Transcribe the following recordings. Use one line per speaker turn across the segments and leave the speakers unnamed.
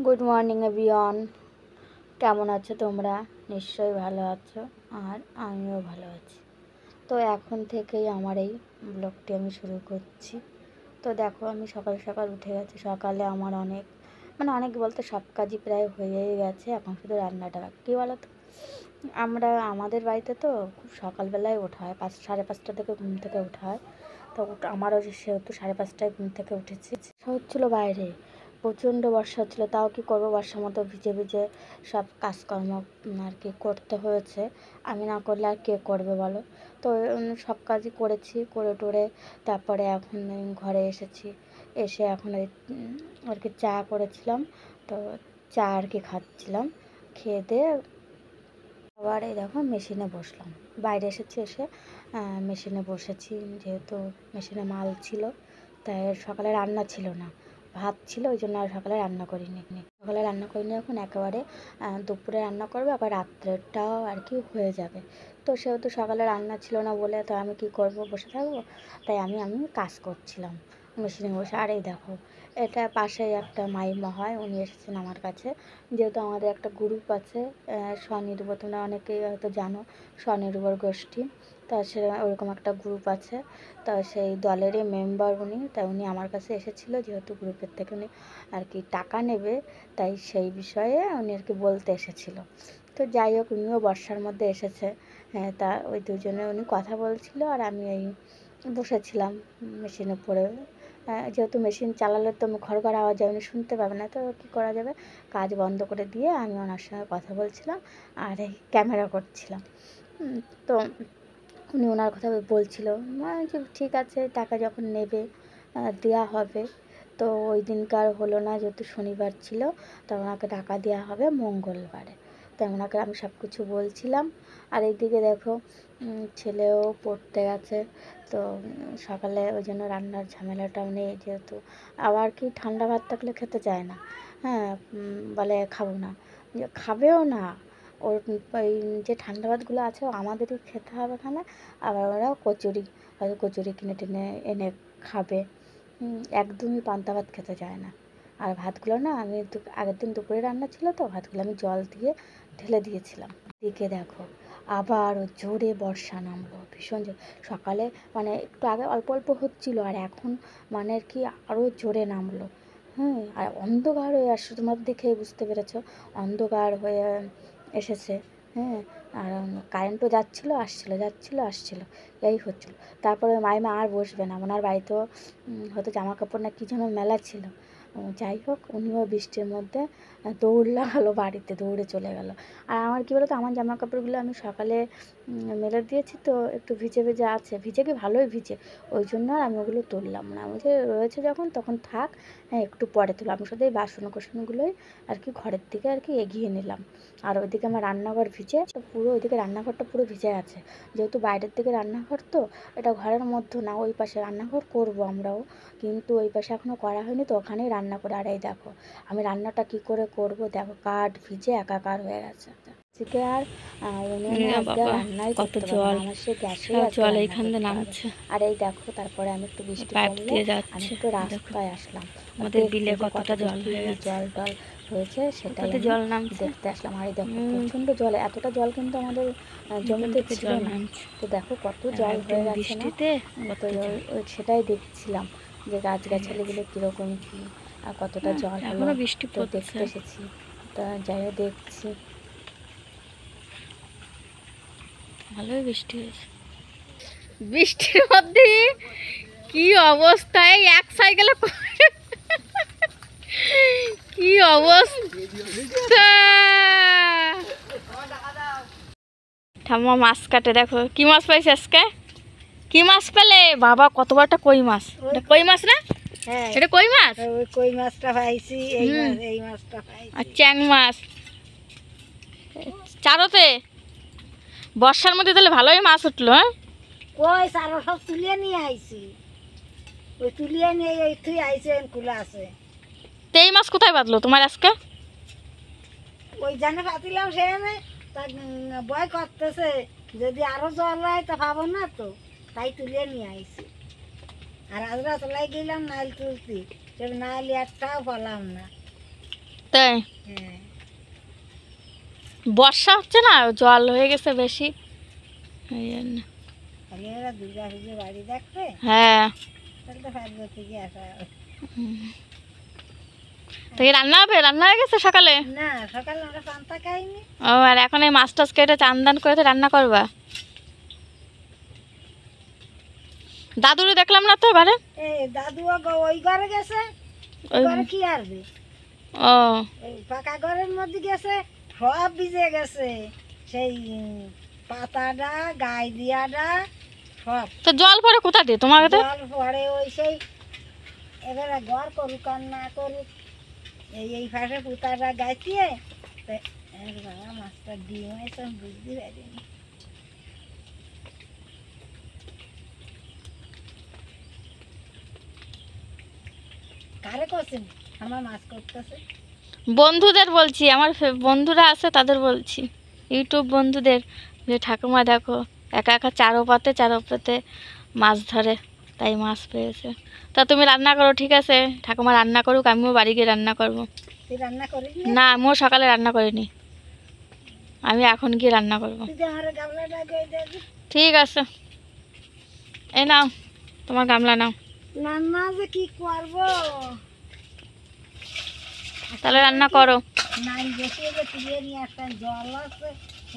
Good morning everyone, কেমন আছো তোমরা? নিশ্চয়ই ভালো আছো, আর আমিও ভালো আছি। তো এখন থেকেই আমার এই ব্লগটি আমি শুরু করছি। তো দেখো, আমি সকাল সকাল উঠে গেছি। সকালে আমার অনেক বলতে সব কাজই প্রায় হয়েই গেছে, এখন শুধু রান্নাটা কী বলো তো, আমাদের বাড়িতে তো খুব সকালবেলায় ওঠা হয়, 5:30 থেকে ঘুম থেকে ওঠা হয়। তো আমারও সেহেতু 5:30টায় ঘুম থেকে উঠেছি। হচ্ছিলো বাইরে প্রচণ্ড বর্ষা হচ্ছিলো, তাও কি করবো, বর্ষার মতো ভিজে ভিজে সব কাজকর্ম আর কি করতে হয়েছে। আমি না করলে আর কে করবে বলো? তো সব কাজই করেছি, করে টোরে তারপরে এখন ঘরে এসেছি। এসে এখন আর কি চা করেছিলাম, তো চা আর কি খাচ্ছিলাম। খেয়ে দিয়ে আবার এই দেখো মেশিনে বসলাম। বাইরে এসেছি, এসে মেশিনে বসেছি, যেহেতু মেশিনে মাল ছিল, তাই সকালে রান্না ছিল না, ভাত ছিল, ওই জন্য আর সকালে রান্না করিনি। এখন একেবারে দুপুরে রান্না করবো, আবার রাত্রেরটাও আর কি হয়ে যাবে। তো সেহেতু সকালে রান্না ছিল না বলে তো আমি কি করব, বসে থাকবো? তাই আমি কাজ করছিলাম মেশিনে বসে। আর এই দেখো, এটা পাশেই একটা মাইমা হয়, উনি এসেছেন আমার কাছে। যেহেতু আমাদের একটা গ্রুপ আছে স্বনির্ভর, তোমরা অনেকেই হয়তো জানো, স্বনির্ভর গোষ্ঠী। তা সে ওরকম একটা গ্রুপ আছে, তা সেই দলেরই মেম্বার উনি। তাই উনি আমার কাছে এসেছিলো, যেহেতু গ্রুপের থেকে উনি আর কি টাকা নেবে, তাই সেই বিষয়ে উনি আর কি বলতে এসেছিলো। তো যাই হোক, উনিও বর্ষার মধ্যে এসেছে। হ্যাঁ, তা ওই দুজনে উনি কথা বলছিল, আর আমি এই বসেছিলাম মেশিনে পড়ে। যেহেতু মেশিন চালালে তো ঘর ঘর আওয়াজ যায়, উনি শুনতে পাবে না, তো কী করা যাবে, কাজ বন্ধ করে দিয়ে আমি ওনার সঙ্গে কথা বলছিলাম আর এই ক্যামেরা করছিলাম। তো উনি ওনার কথা বলছিল, যে ঠিক আছে, টাকা যখন নেবে দেওয়া হবে। তো ওই দিনকার হলো না, যেহেতু শনিবার ছিল, তো ওনাকে টাকা দেওয়া হবে মঙ্গলবারে। তাই ওনাকে আমি সব কিছু বলছিলাম। আর এইদিকে দেখো, ছেলেও পড়তে গেছে। তো সকালে ওই জন্য রান্নার ঝামেলাটাও নেই, যেহেতু আবার কি ঠান্ডা ভাত থাকলে খেতে চায় না। হ্যাঁ, বলে খাবো না, খাবেও না। ওর ওই যে ঠান্ডা ভাতগুলো আছে আমাদেরই খেতে হবে এখানে। আবার ওরা হয়তো কচুরি কিনে টেনে এনে খাবে। একদমই পান্তা ভাত খেতে চায় না। আর ভাতগুলো না, আমি আগের দিন দুপুরে রান্না ছিল, তো ভাতগুলো আমি জল দিয়ে ঢেলে দিয়েছিলাম। দিকে দেখো, আবার জোরে বর্ষা নামলো, ভীষণ জোরে। সকালে একটু আগে অল্প অল্প হচ্ছিলো, আর এখন আর কি আরও জোরে নামলো। হ্যাঁ, আর অন্ধকার হয়ে আসছে, তোমার দেখে বুঝতে পেরেছ, অন্ধকার হয়ে এসেছে। হ্যাঁ, আর কারেন্টও যাচ্ছিলো আসছিলো, এই হচ্ছিলো। তারপরে মাইমা আর বসবে না, ওনার বাড়িতেও হয়তো জামা কাপড় না কী যেন মেলা ছিল। যাই হোক, উনিও বৃষ্টির মধ্যে দৌড় লাগালো, বাড়িতে দৌড়ে চলে গেল। আর আমার কী বলো তো, আমার জামা কাপড়গুলো আমি সকালে মেলে দিয়েছি, তো একটু ভিজে ভিজে আছে, ভিজে কি ভালোই ভিজে, ওই জন্য আর আমি ওগুলো তুললাম না। আমি যে রয়েছে যখন, তখন থাক, হ্যাঁ একটু পরে তুললাম। আমি শুধু এই বাসনগুলোই আর কি ঘরের দিকে আর কি এগিয়ে নিলাম। আর ওইদিকে আমার রান্নাঘর ভিজে, তো পুরো ওইদিকে রান্নাঘরটা পুরো ভিজে আছে। যেহেতু বাইরের দিকে রান্নাঘর, তো এটা ঘরের মধ্যে না, ওই পাশে রান্নাঘর করবো আমরাও, কিন্তু ওই পাশে এখনও করা হয়নি, তো ওখানেই রান্না করে। আর এই দেখো, আমি রান্নাটা কি করে করব, দেখো কাঠ ভিজে একাকার হয়ে গেছে। আজকে আর রান্নাই করতে পারবো না, আমার সে গ্যাসে জল এইখানে নামছে। আর এই দেখো, তারপরে আমি একটু বৃষ্টি কমলে আমি একটু রাস্তায় আসলাম, আমাদের বিলে কতটা জল টল হয়েছে সেটাই জল নামছে দেখতে আসলাম। আর এই দেখো, প্রচণ্ড জল, এতটা জল কিন্তু আমাদের জমিতে ছিল না। তো দেখো কত জল হয়ে গেছে না, তো সেটাই দেখছিলাম যে গাছগাছালিগুলো কীরকম কী আর কতটা জল হলো, বৃষ্টি তো দেখতে এসেছি। তা যাই হোক, দেখছি ভালোই বৃষ্টি হয়েছে। বৃষ্টির মধ্যে কি অবস্থায় এক সাইকেলে কি অবস্থা, ঠাম্মা মাছ কাটে। দেখো কি মাছ পাইছে আজকে, কি মাছ পেলে বাবা, কত বড় একটা কই মাছ, এটা কই মাছ না? হ্যাঁ, এটা কই মাছ, ওই কই মাছটা পাইছি, এই মাছটা পাইছি। আর চ্যাং মাছ চারতে, বর্ষার মধ্যে তাহলে ভালোই মাছ উঠলো। হ্যাঁ, ওই চারো সব তুলিয়ে নিয়ে আইছি, ওই তুলিয়ে নিয়ে এই তুই আইছে কুলা আছে। তো এই মাছ কোথায় বাঁধলো তোমার আজকে? ওই জানে পাতিলাম, সেখানে ভয় করতেছে যদি আরো জল হয় তা পাবো না, তো তাই তুলিয়ে নিয়ে আইছি। আর আজরা তোলাই গেলাম নাইল তুলতি, নাইলে একটাও পেলাম না। তাই বর্ষা হচ্ছে না, জল হয়ে গেছে বেশি, এই জন্য। হ্যাঁ, তো কি রান্না হবে? রান্না হয়ে গেছে সকালে?
না, সকালে আমরা পান্তা খাইনি।
ও, আর এখন এই মাছ টাছ কেটে চান দান করে তো রান্না করবা? দাদুরে দেখলাম না তো ঘরে।
দাদু ওই ঘরে গেছে, ওই ঘরে কি আসবে?
ও,
এই পাকা ঘরের মধ্যে গেছে, সব ভিজে গেছে, সেই পাতাটা গায়ে দিয়াটা সব।
তো জল পড়ে কোথা দিয়ে তোমার কাছে?
জল পড়ে ওই সেই, এবারে ঘর করুক আর না করুক, এই পাশে পুতাটা গাইতিয়ে বাবা মাছটা ডিম হয়েছে বুঝতে পারিনি। কারে করছেন? আমার মাছ করতেছে
বন্ধুদের বলছি, আমার বন্ধুরা আছে তাদের বলছি, ইউটিউব বন্ধুদের, যে ঠাকুমা দেখো একা একা চারো পাতে মাছ ধরে, তাই মাছ পেয়েছে। তা তুমি রান্না করো, ঠিক আছে? ঠাকুমা রান্না করুক, আমিও বাড়ি গিয়ে রান্না করবো।
তুই রান্না করিস
না, আমিও সকালে রান্না করিনি, আমি এখন গিয়ে রান্না করবো। ঠিক আছে, এই নাও তোমার গামলা নাও।
রান্না যে কি করবো,
তাহলে রান্না করো।
নাই বেশি যে তুলে নিয়ে একটা জল আছে,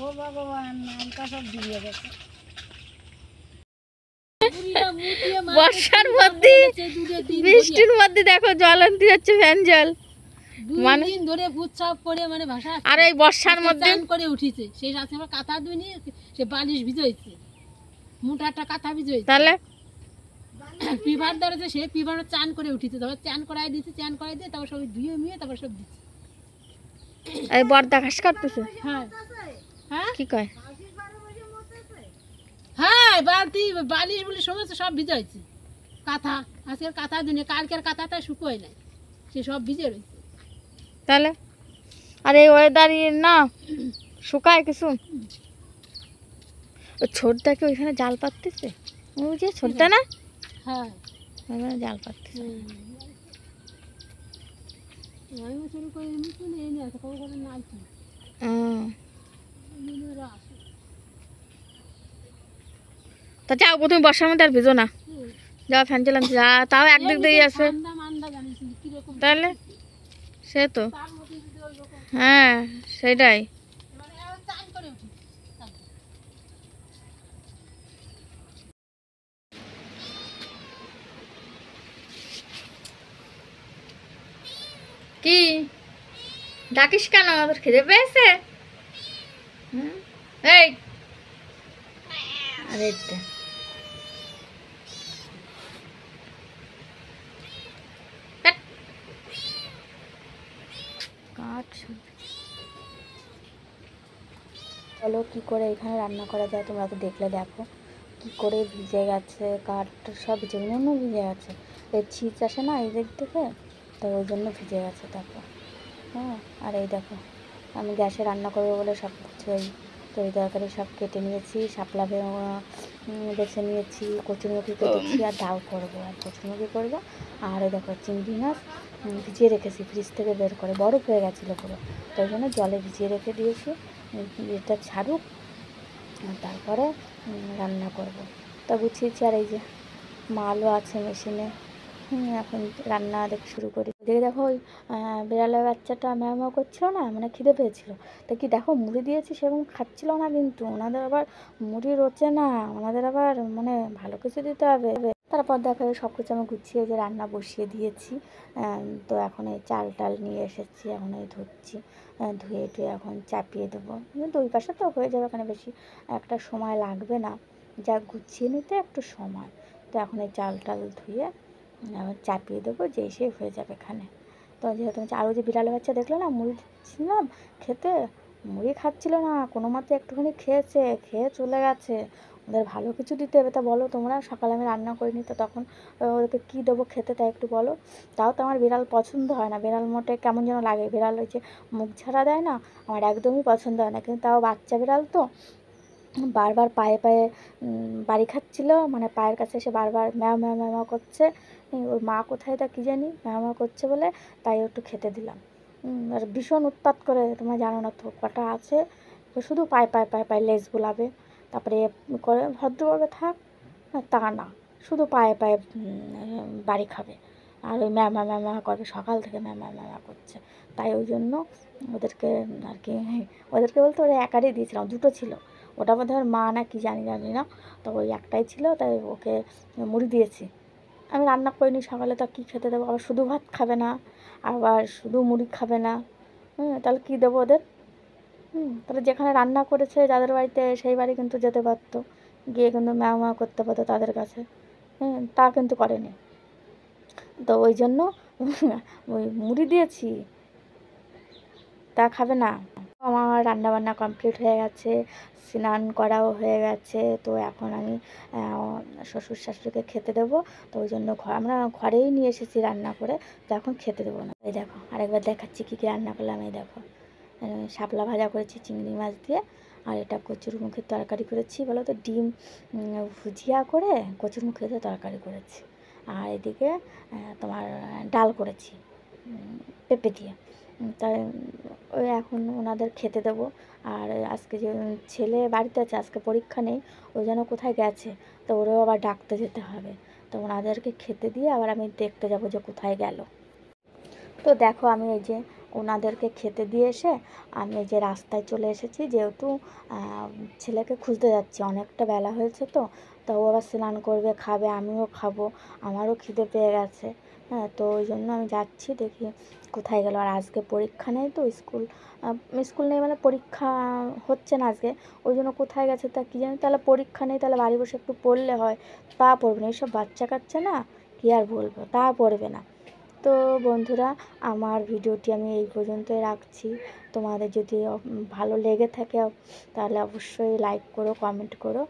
ও ভগবান নামটা সব দিয়ে গেছে।
বর্ষার মধ্যে বৃষ্টির মধ্যে দেখো জল আনতে যাচ্ছে, ফ্যান জল, মানে
দিন ধরে উৎসব করে মানে ভাষা।
আর এই বর্ষার মধ্যে
করে উঠিছে, সেই সাথে আমার কাঁথা ধুই সে বালিশ ভিজেছে, মোটাটা কাঁথা ভিজেছে।
তাহলে
পিভার ধরেছে, সে পিভার চান করে উঠিছে, তারপর চান করাই দিচ্ছে, চান করাই দিয়ে তারপর সব ধুয়ে মুয়ে তারপর সব দিচ্ছে।
এই বর্দা ঘাস কাটতেছে।
হ্যাঁ হ্যাঁ
কি কয়?
হ্যাঁ, বালতি বালিশ বলে সমস্ত সব ভিজাইছে, কাঁথা আজকের কাঁথা ধুয়ে, কালকের কাঁথাটা শুকোয় নাই, সে সব ভিজে রয়েছে।
তাহলে আর এই ওয়েদার না শুকায় কিছু। ও ছোটদা কি ওইখানে জাল পাততেছে? ওই যে ছোটদা না,
হ্যাঁ
ওইখানে জাল পাততেছে। তা যাও, প্রথমে বর্ষার মধ্যে আর ভিজো না, যাও ফ্যান চালান, যা তাও একদিক দিয়ে আছে। তাহলে সে তো, হ্যাঁ সেটাই। কি ডাকিস কেন? তোর খিদে পেয়েছে? এই আরে চলো কি করে এখানে রান্না করা যায় তোমরা তো দেখলে, দেখো কি করে ভিজে গেছে, কাঠ সব ভিজে ভিজে গেছে, এই ছিচ আসে না এই দিক থেকে, তো ওই জন্য ভিজে গেছে। তারপর হ্যাঁ, আর এই দেখো আমি গ্যাসে রান্না করবো বলে সব কিছু এই তরি তরকারি সব কেটে নিয়েছি, শাপলা বেছে নিয়েছি, কচুরমুখী কেটেছি, আর ডাল করবো, আর কচুরমুখী করবো। আর এই দেখো চিংড়ি মাছ ভিজিয়ে রেখেছি, ফ্রিজ থেকে বের করে, বরফ হয়ে গেছিলো পুরো, তাই জন্য জলে ভিজিয়ে রেখে দিয়েছি, এটা ছাড়ুক তারপরে রান্না করব। তা গুছিয়েছি, আর এই যে মালও আছে মেশিনে, এখন রান্না দেখে শুরু করি। দেখে দেখো ওই বিড়ালের বাচ্চাটা ম্যাও ম্যাও করছিল না, মানে খিদে পেয়েছিল, তা কি দেখো মুড়ি দিয়েছি সেরকম খাচ্ছিল না, কিন্তু ওনাদের আবার মুড়ি রোচে না, ওনাদের আবার মানে ভালো কিছু দিতে হবে। তারপর দেখো সব কিছু আমি গুছিয়ে যে রান্না বসিয়ে দিয়েছি। তো এখন এই চাল টাল নিয়ে এসেছি, এখন এই ধুচ্ছি, ধুয়ে টুয়ে এখন চাপিয়ে দেবো, দুই পাশে তো হয়ে যাবে, এখানে বেশি একটা সময় লাগবে না, যা গুছিয়ে নিতে একটু সময়। তো এখন এই চাল টাল ধুয়ে চাপিয়ে দেবো, যে সে হয়ে যাবে এখানে। তো যেহেতু আরও যে বিড়ালের বাচ্চা দেখলে না, মুড়ি দিচ্ছিলাম খেতে, মুড়ি খাচ্ছিল না, কোনো মতে একটুখানি খেয়েছে, খেয়ে চলে গেছে। ওদের ভালো কিছু দিতে হবে, তা বলো তোমরা, সকালে আমি রান্না করিনি, তো তখন ওদেরকে কী দেবো খেতে, তাই একটু বলো। তাও তো আমার বিড়াল পছন্দ হয় না, বিড়াল মোটে কেমন যেন লাগে, বিড়াল ওই যে মুখ ছাড়া দেয় না, আমার একদমই পছন্দ হয় না, কিন্তু তাও বাচ্চা বিড়াল তো বারবার পায়ে পায়ে বাড়ি খাচ্ছিলো, মানে পায়ের কাছে এসে বারবার ম্যাও ম্যাও ম্যাও ম্যাও করছে, ওর মা কোথায় তা কী জানি ম্যাও ম্যাও করছে বলে, তাই একটু খেতে দিলাম। আর ভীষণ উৎপাত করে, তোমরা জানো না তো কটা আছে, তো শুধু পায়ে পায়ে পায়ে পায়ে লেজ গোলাবে, তারপরে করে ভদ্রভাবে থাক, তা না, শুধু পায়ে পায়ে বাড়ি খাবে, আর ওই ম্যামা ম্যামা করবে, সকাল থেকে ম্যামা ম্যামা করছে। তাই ওই জন্য ওদেরকে আর কি, ওদেরকে বলতে ওরা একারই দিয়েছিলাম, দুটো ছিল, ওটা বোধ হয় মা না কি জানি না, তো ওই একটাই ছিল, তাই ওকে মুড়ি দিয়েছি। আমি রান্না করিনি সকালে, তো কী খেতে দেবো, আবার শুধু ভাত খাবে না, আবার শুধু মুড়ি খাবে না, তাহলে কী দেবো ওদের? তাহলে যেখানে রান্না করেছে যাদের বাড়িতে, সেই বাড়ি কিন্তু যেতে পারতো, গিয়ে কিন্তু ম্যাও করতে পারতো তাদের কাছে, তা কিন্তু করেনি। তো ওই জন্য ওই মুড়ি দিয়েছি, তা খাবে না। আমার রান্নাবান্না কমপ্লিট হয়ে গেছে, স্নান করাও হয়ে গেছে। তো এখন আমি শ্বশুর শাশুড়িকে খেতে দেবো। তো ওই জন্য আমরা ঘরেই নিয়ে এসেছি রান্না করে, তো এখন খেতে দেবো না। এই দেখো আরেকবার দেখাচ্ছি কী কী রান্না করলাম। এই দেখো শাপলা ভাজা করেছি চিংড়ি মাছ দিয়ে, আর এটা কচুর মুখের তরকারি করেছি, বলো তো ডিম ভুজিয়া করে কচুর মুখের তরকারি করেছি। আর এদিকে তোমার ডাল করেছি পেঁপে দিয়ে। তাই ওই এখন ওনাদের খেতে দেবো। আর আজকে যে ছেলে বাড়িতে আছে, আজকে পরীক্ষা নেই, ওই জন্য কোথায় গেছে, তো ওরাও আবার ডাকতে যেতে হবে। তো ওনাদেরকে খেতে দিয়ে আবার আমি দেখতে যাব যে কোথায় গেল। তো দেখো আমি এই যে ওনাদেরকে খেতে দিয়ে এসে আমি এই যে রাস্তায় চলে এসেছি, যেহেতু ছেলেকে খুঁজতে যাচ্ছি, অনেকটা বেলা হয়েছে, তো ও আবার স্নান করবে, খাবে, আমিও খাবো, আমারও খিদে পেয়ে গেছে। তো ওই জন্য আমি যাচ্ছি, দেখি কোথায় গেল। আর আজকে পরীক্ষা নেই, তো স্কুল নেই মানে পরীক্ষা হচ্ছে না আজকে, ওই জন্য কোথায় গেছে তা কী জানি। তাহলে পরীক্ষা নেই, তাহলে বাড়ি বসে একটু পড়লে হয়, তা পড়বে না, এইসব বাচ্চা কাচ্চা না, কী আর বলবো, তা পড়বে না। তো বন্ধুরা, আমার ভিডিওটি আমি এই পর্যন্তই রাখছি। তোমাদের যদি ভালো লেগে থাকে তাহলে অবশ্যই লাইক করো, কমেন্ট করো।